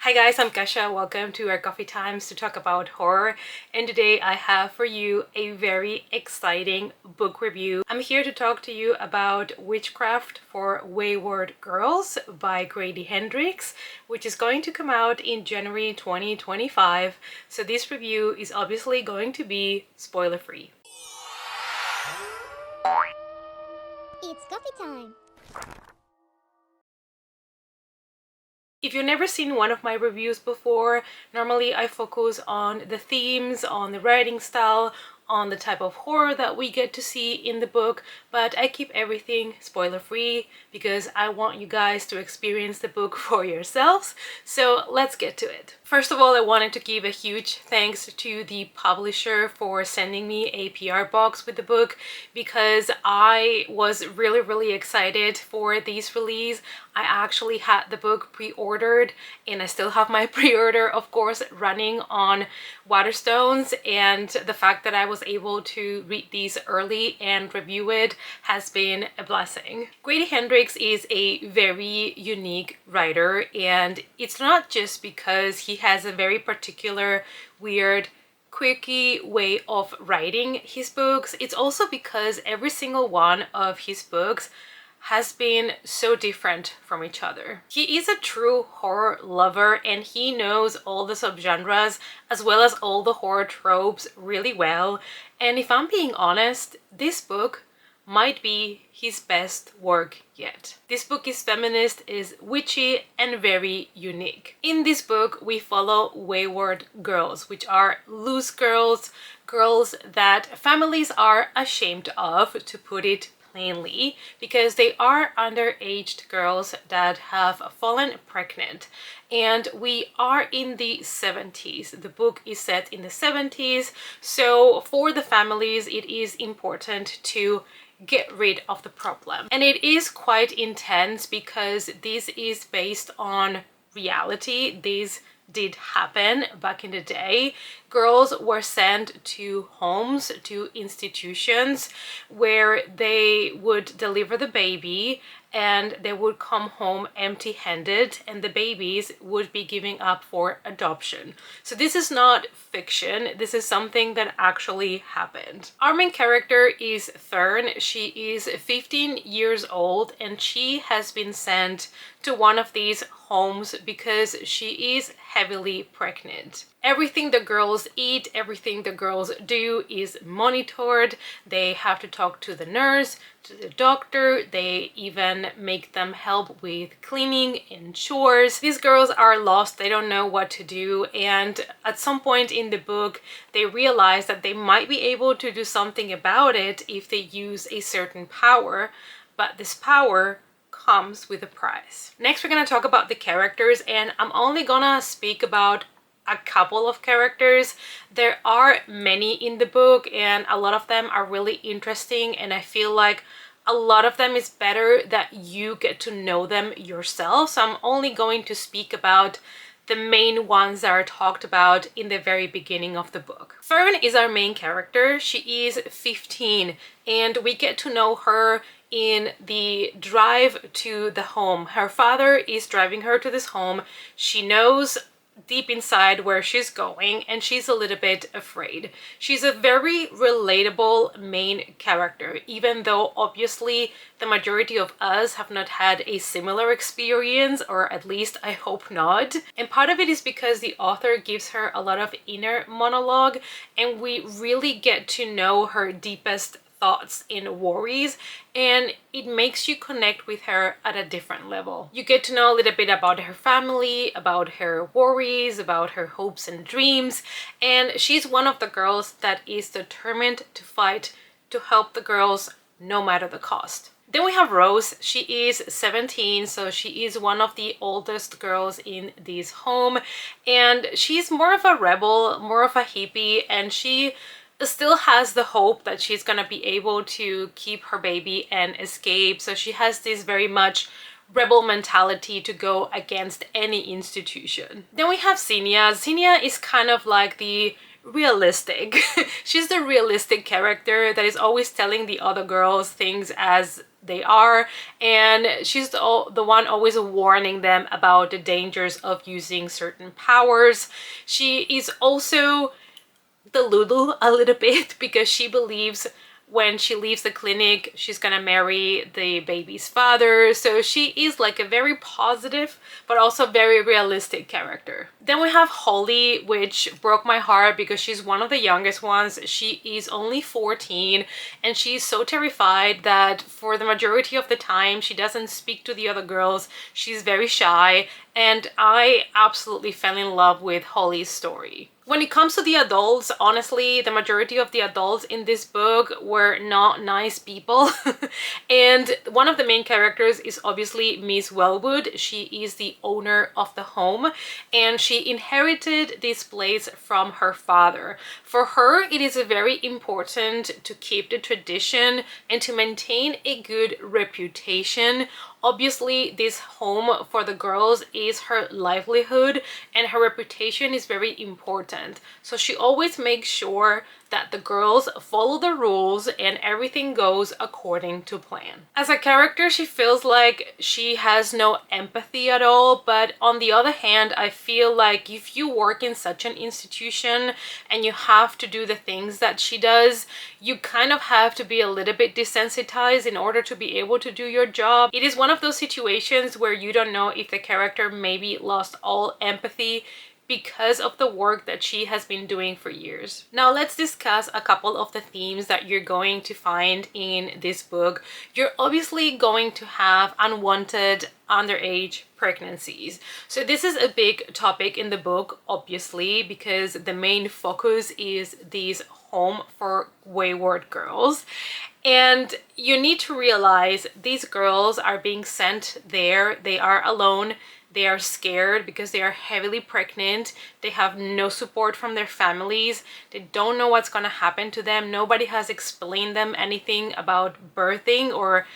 Hi guys, I'm Kasha. Welcome to our coffee times to talk about horror. And today I have for you a very exciting book review. I'm here to talk to you about Witchcraft for Wayward Girls by Grady Hendrix, which is going to come out in January 2025. So this review is obviously going to be spoiler free. It's coffee time! If you've never seen one of my reviews before, normally I focus on the themes, on the writing style, on the type of horror that we get to see in the book, but I keep everything spoiler free because I want you guys to experience the book for yourselves. So let's get to it. First of all, I wanted to give a huge thanks to the publisher for sending me a PR box with the book because I was really excited for this release. I actually had the book pre-ordered and I still have my pre-order, of course, running on Waterstones, and the fact that I was able to read these early and review it has been a blessing. Grady Hendrix is a very unique writer, and it's not just because he has a very particular, weird, quirky way of writing his books. It's also because every single one of his books has been so different from each other. He is a true horror lover and he knows all the subgenres as well as all the horror tropes really well. And if I'm being honest, this book might be his best work yet. This book is feminist, is witchy, and very unique. In this book, we follow wayward girls, which are loose girls, girls that families are ashamed of, to put it plainly, because they are underaged girls that have fallen pregnant. And we are in the 70s. The book is set in the 70s, so for the families it is important to get rid of the problem. And it is quite intense because this is based on reality. This did happen back in the day. Girls were sent to homes, to institutions where they would deliver the baby and they would come home empty-handed and the babies would be given up for adoption. So this is not fiction, this is something that actually happened. Our main character is Fern. She is 15 years old and she has been sent to one of these homes because she is heavily pregnant. Everything the girls eat, everything the girls do is monitored. They have to talk to the nurse, to the doctor. They even make them help with cleaning and chores. These girls are lost. They don't know what to do. And at some point in the book, they realize that they might be able to do something about it if they use a certain power. But this power comes with a price. Next, we're gonna talk about the characters, and I'm only gonna speak about a couple of characters. There are many in the book and a lot of them are really interesting, and I feel like a lot of them is better that you get to know them yourself. So I'm only going to speak about the main ones that are talked about in the very beginning of the book. Fern is our main character. She is 15 and we get to know her in the drive to the home. Her father is driving her to this home. She knows deep inside where she's going and she's a little bit afraid. She's a very relatable main character, even though obviously the majority of us have not had a similar experience, or at least I hope not. And part of it is because the author gives her a lot of inner monologue and we really get to know her deepest thoughts and worries, and it makes you connect with her at a different level. You get to know a little bit about her family, about her worries, about her hopes and dreams, and she's one of the girls that is determined to fight to help the girls no matter the cost. Then we have Rose. She is 17, so she is one of the oldest girls in this home, and she's more of a rebel, more of a hippie, and she still has the hope that she's gonna be able to keep her baby and escape. So she has this very much rebel mentality to go against any institution. Then we have Xenia. Xenia is kind of like the realistic. She's the realistic character that is always telling the other girls things as they are, and she's the one always warning them about the dangers of using certain powers. She is also delulu a little bit because she believes when she leaves the clinic she's gonna marry the baby's father, so she is like a very positive but also very realistic character. Then we have Holly, which broke my heart because she's one of the youngest ones. She is only 14 and she's so terrified that for the majority of the time she doesn't speak to the other girls. She's very shy, and I absolutely fell in love with Holly's story. When it comes to the adults, honestly, the majority of the adults in this book were not nice people. And one of the main characters is obviously Miss Wellwood. She is the owner of the home and she inherited this place from her father. For her, it is very important to keep the tradition and to maintain a good reputation. Obviously, this home for the girls is her livelihood and her reputation is very important. So she always makes sure that the girls follow the rules and everything goes according to plan. As a character, she feels like she has no empathy at all, but on the other hand, I feel like if you work in such an institution and you have to do the things that she does, you kind of have to be a little bit desensitized in order to be able to do your job. It is one of those situations where you don't know if the character maybe lost all empathy because of the work that she has been doing for years. Now let's discuss a couple of the themes that you're going to find in this book. You're obviously going to have unwanted underage pregnancies. So this is a big topic in the book, obviously, because the main focus is this home for wayward girls. And you need to realize these girls are being sent there. They are alone. They are scared because they are heavily pregnant. They have no support from their families. They don't know what's going to happen to them. Nobody has explained them anything about birthing or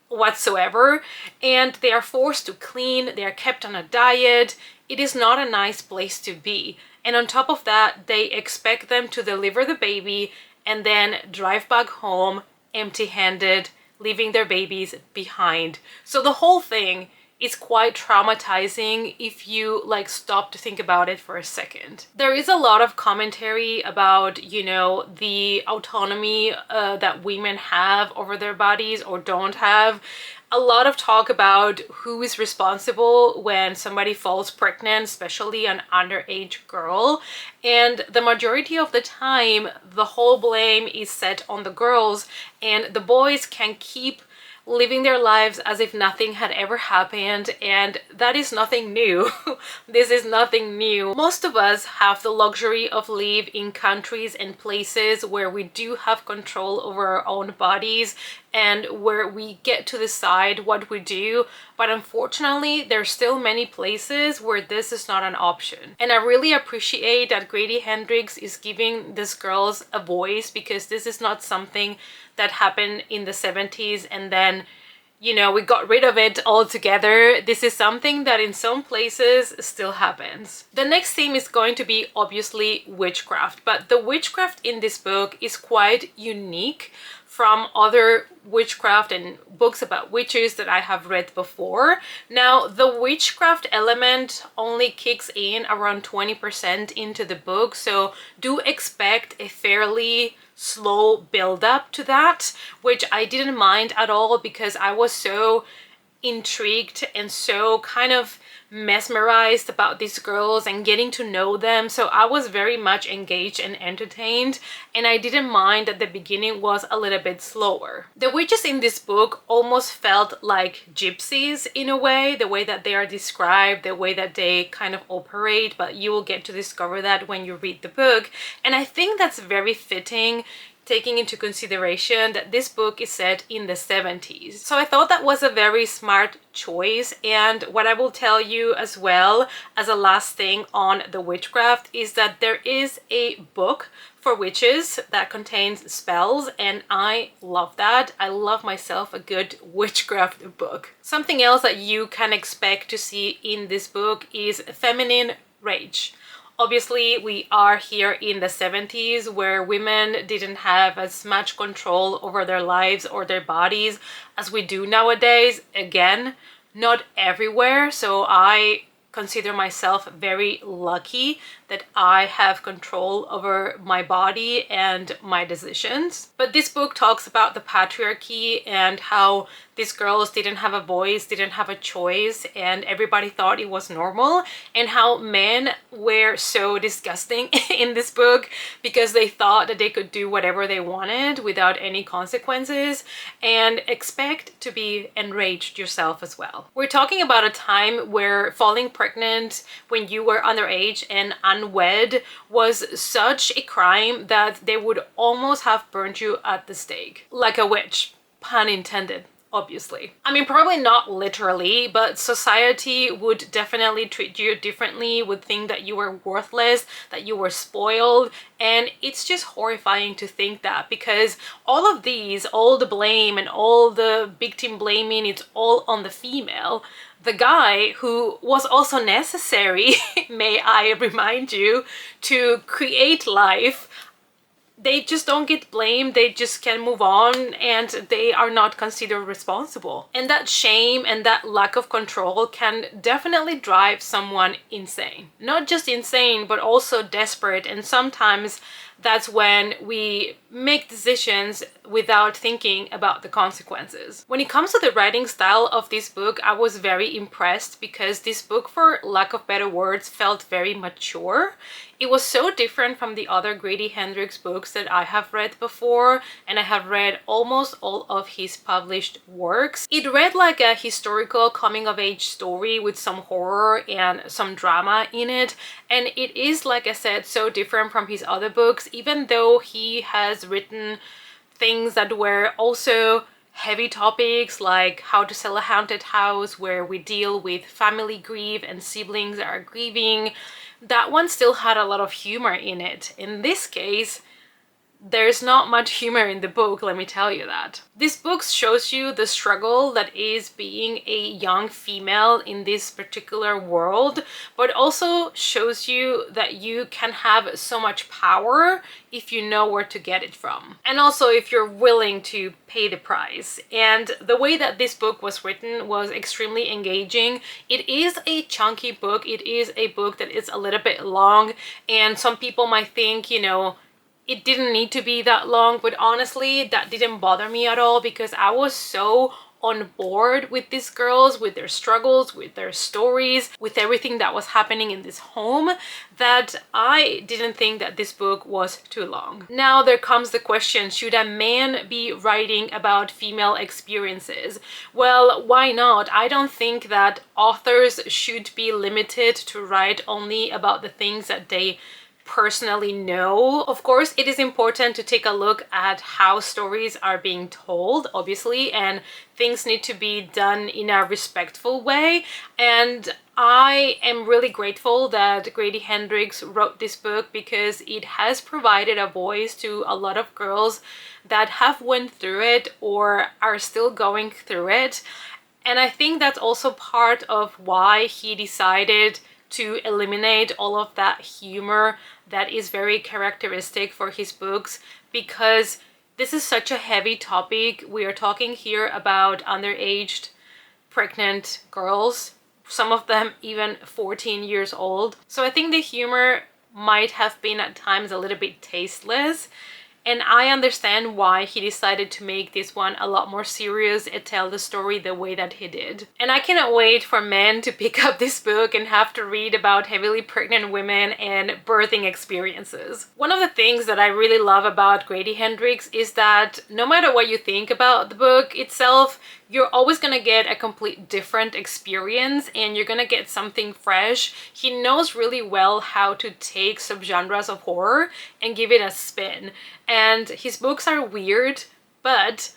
whatsoever. And they are forced to clean. They are kept on a diet. It is not a nice place to be. And on top of that, they expect them to deliver the baby and then drive back home empty-handed, leaving their babies behind. So the whole thing is quite traumatizing if you like stop to think about it for a second. There is a lot of commentary about, you know, the autonomy that women have over their bodies or don't have. A lot of talk about who is responsible when somebody falls pregnant, especially an underage girl. And the majority of the time, the whole blame is set on the girls, and the boys can keep living their lives as if nothing had ever happened, and that is nothing new. This is nothing new. Most of us have the luxury of live in countries and places where we do have control over our own bodies and where we get to decide what we do, but unfortunately there's still many places where this is not an option. And I really appreciate that Grady Hendrix is giving these girls a voice, because this is not something that happened in the 70s and then, you know, we got rid of it altogether. This is something that in some places still happens. The next theme is going to be obviously witchcraft, but the witchcraft in this book is quite unique from other witchcraft and books about witches that I have read before. Now, the witchcraft element only kicks in around 20% into the book, so do expect a fairly slow build up to that, which I didn't mind at all because I was so intrigued and so kind of mesmerized about these girls and getting to know them. So I was very much engaged and entertained, and I didn't mind that the beginning was a little bit slower. The witches in this book almost felt like gypsies in a way, the way that they are described, the way that they kind of operate, but you will get to discover that when you read the book. And I think that's very fitting, taking into consideration that this book is set in the 70s. So I thought that was a very smart choice. And what I will tell you as well as a last thing on the witchcraft is that there is a book for witches that contains spells, and I love that. I love myself a good witchcraft book. Something else that you can expect to see in this book is feminine rage. Obviously, we are here in the 70s where women didn't have as much control over their lives or their bodies as we do nowadays. Again, not everywhere, so I consider myself very lucky that I have control over my body and my decisions. But this book talks about the patriarchy and how these girls didn't have a voice, didn't have a choice, and everybody thought it was normal, and how men were so disgusting in this book because they thought that they could do whatever they wanted without any consequences, and expect to be enraged yourself as well. We're talking about a time where falling pregnant when you were underage and unwed was such a crime that they would almost have burned you at the stake. Like a witch, pun intended. Obviously. I mean, probably not literally, but society would definitely treat you differently, would think that you were worthless, that you were spoiled, and it's just horrifying to think that, because all of these, all the blame and all the victim blaming, it's all on the female. The guy, who was also necessary, may I remind you, to create life, they just don't get blamed, they just can move on, and they are not considered responsible. And that shame and that lack of control can definitely drive someone insane. Not just insane, but also desperate, and sometimes that's when we make decisions without thinking about the consequences. When it comes to the writing style of this book, I was very impressed because this book, for lack of better words, felt very mature. It was so different from the other Grady Hendrix books that I have read before, and I have read almost all of his published works. It read like a historical coming-of-age story with some horror and some drama in it, and it is, like I said, so different from his other books, even though he has written things that were also heavy topics like How to Sell a Haunted House, where we deal with family grief and siblings that are grieving. That one still had a lot of humor in it. In this case, there's not much humor in the book, let me tell you that. This book shows you the struggle that is being a young female in this particular world, but also shows you that you can have so much power if you know where to get it from. And also if you're willing to pay the price. And the way that this book was written was extremely engaging. It is a chunky book. It is a book that is a little bit long, and some people might think, you know, it didn't need to be that long, but honestly, that didn't bother me at all because I was so on board with these girls, with their struggles, with their stories, with everything that was happening in this home, that I didn't think that this book was too long. Now there comes the question, should a man be writing about female experiences? Well, why not? I don't think that authors should be limited to write only about the things that they personally know. Of course, it is important to take a look at how stories are being told, obviously, and things need to be done in a respectful way. And I am really grateful that Grady Hendrix wrote this book because it has provided a voice to a lot of girls that have went through it or are still going through it. And I think that's also part of why he decided to eliminate all of that humor that is very characteristic for his books, because this is such a heavy topic. We are talking here about underaged pregnant girls, some of them even 14 years old. So I think the humor might have been at times a little bit tasteless. And I understand why he decided to make this one a lot more serious and tell the story the way that he did. And I cannot wait for men to pick up this book and have to read about heavily pregnant women and birthing experiences. One of the things that I really love about Grady Hendrix is that no matter what you think about the book itself, you're always gonna get a complete different experience and you're gonna get something fresh. He knows really well how to take subgenres of horror and give it a spin. And his books are weird, but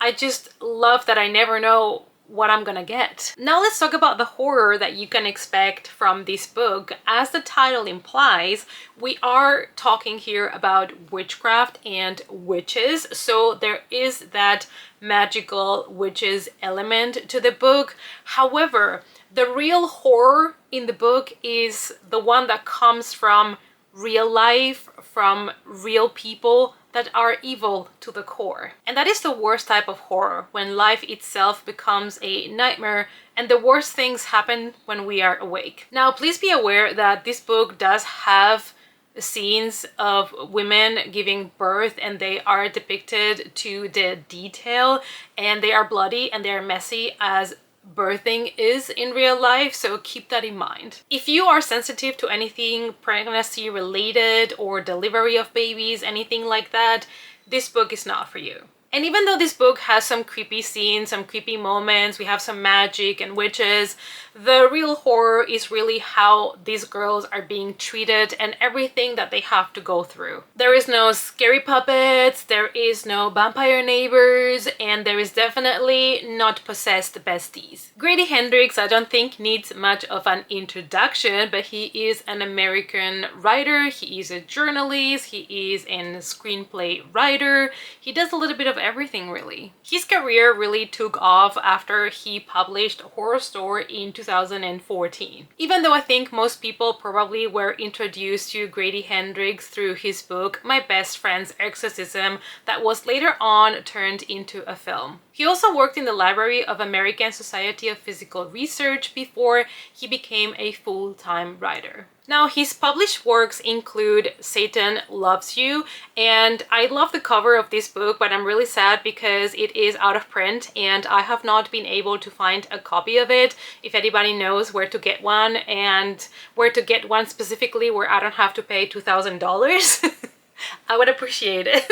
I just love that I never know what I'm gonna get. Now let's talk about the horror that you can expect from this book. As the title implies, we are talking here about witchcraft and witches, so there is that magical witches element to the book. However, The real horror in the book is the one that comes from real life, from real people that are evil to the core. And that is the worst type of horror, when life itself becomes a nightmare and the worst things happen when we are awake. Now, please be aware that this book does have scenes of women giving birth, and they are depicted to the detail, and they are bloody and they are messy as birthing is in real life, so keep that in mind. If you are sensitive to anything pregnancy related or delivery of babies, anything like that, this book is not for you. And even though this book has some creepy scenes, some creepy moments, we have some magic and witches, the real horror is really how these girls are being treated and everything that they have to go through. There is no scary puppets, there is no vampire neighbors, and there is definitely not possessed besties. Grady Hendrix, I don't think, needs much of an introduction, but he is an American writer, he is a journalist, he is a screenplay writer, he does a little bit of everything really. His career really took off after he published Horror Store in 2014. Even though I think most people probably were introduced to Grady Hendrix through his book My Best Friend's Exorcism, that was later on turned into a film. He also worked in the library of American Society of Physical Research before he became a full-time writer. Now, his published works include Satan Loves You, and I love the cover of this book, but I'm really sad because it is out of print and I have not been able to find a copy of it. If anybody knows where to get one, and where to get one specifically where I don't have to pay $2,000, I would appreciate it.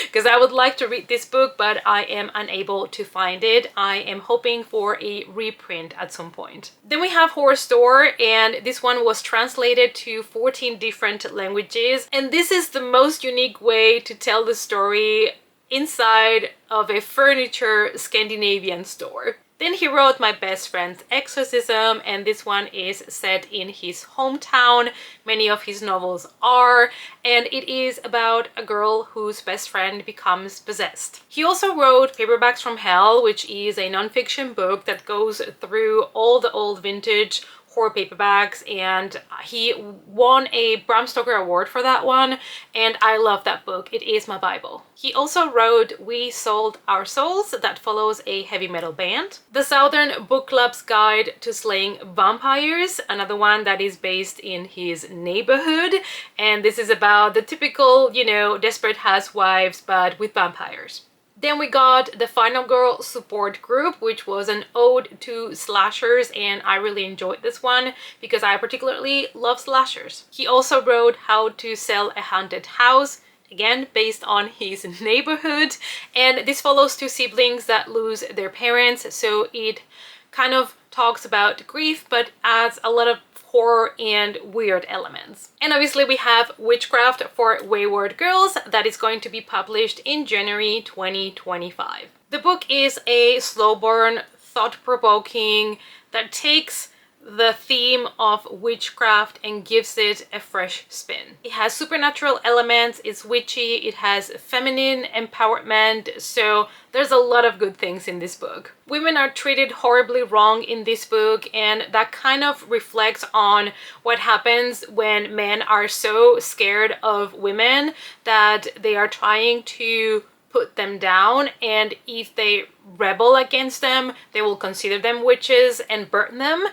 Because I would like to read this book, but I am unable to find it. I am hoping for a reprint at some point. Then we have Horror Store, and this one was translated to 14 different languages. And this is the most unique way to tell the story inside of a furniture Scandinavian store. Then he wrote My Best Friend's Exorcism, and this one is set in his hometown. Many of his novels are, and it is about a girl whose best friend becomes possessed. He also wrote Paperbacks from Hell, which is a non-fiction book that goes through all the old vintage horror paperbacks, and he won a Bram Stoker Award for that one, and I love that book. It is my Bible. He also wrote We Sold Our Souls, that follows a heavy metal band. The Southern Book Club's Guide to Slaying Vampires, another one that is based in his neighborhood, and this is about the typical, you know, desperate housewives, but with vampires. Then we got the Final Girl Support Group, which was an ode to slashers, and I really enjoyed this one because I particularly love slashers. He also wrote How to Sell a Haunted House, again based on his neighborhood, and this follows two siblings that lose their parents, so it kind of talks about grief but adds a lot of horror and weird elements. And obviously we have Witchcraft for Wayward Girls that is going to be published in January 2025. The book is a slow burn, thought-provoking, that takes the theme of witchcraft and gives it a fresh spin. It has supernatural elements, it's witchy, it has feminine empowerment, so there's a lot of good things in this book. Women are treated horribly wrong in this book, and that kind of reflects on what happens when men are so scared of women that they are trying to put them down, and if they rebel against them, they will consider them witches and burn them.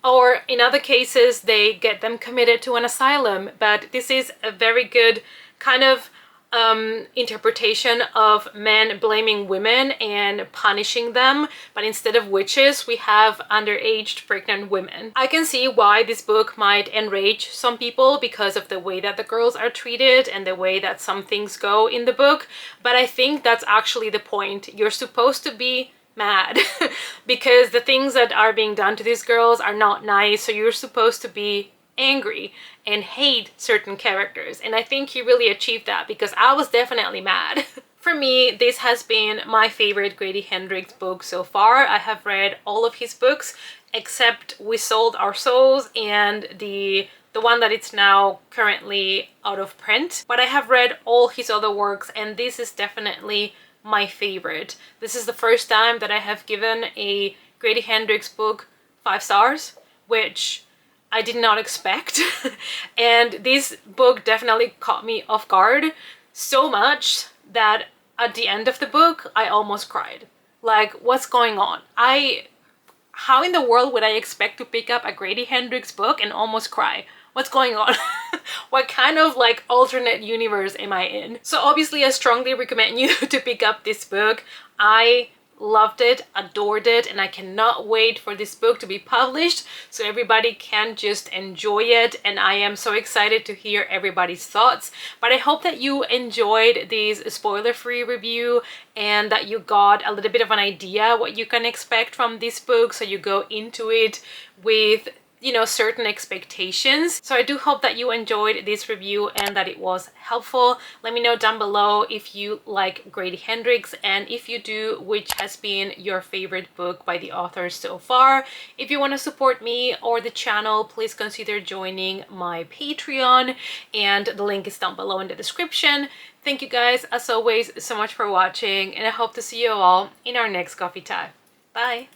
Or in other cases, they get them committed to an asylum. But this is a very good kind of interpretation of men blaming women and punishing them. But instead of witches, we have underage pregnant women. I can see why this book might enrage some people because of the way that the girls are treated and the way that some things go in the book. But I think that's actually the point. You're supposed to be mad because the things that are being done to these girls are not nice, so you're supposed to be angry and hate certain characters, and I think he really achieved that because I was definitely mad. For me, this has been my favorite Grady Hendrix book so far. I have read all of his books except We Sold Our Souls and the one that it's now currently out of print, but I have read all his other works, and this is definitely my favorite. This is the first time that I have given a Grady Hendrix book 5 stars, which I did not expect. And this book definitely caught me off guard so much that at the end of the book, I almost cried. Like, what's going on? How in the world would I expect to pick up a Grady Hendrix book and almost cry? What's going on? What kind of like alternate universe am I in? So obviously I strongly recommend you to pick up this book. I loved it, adored it, and I cannot wait for this book to be published so everybody can just enjoy it. And I am so excited to hear everybody's thoughts. But I hope that you enjoyed this spoiler-free review and that you got a little bit of an idea what you can expect from this book, so you go into it with, you know, certain expectations. So I do hope that you enjoyed this review and that it was helpful. Let me know down below if you like Grady Hendrix, and if you do, which has been your favorite book by the author so far. If you want to support me or the channel, please consider joining my Patreon, and the link is down below in the description. Thank you guys, as always, so much for watching, and I hope to see you all in our next coffee time. Bye!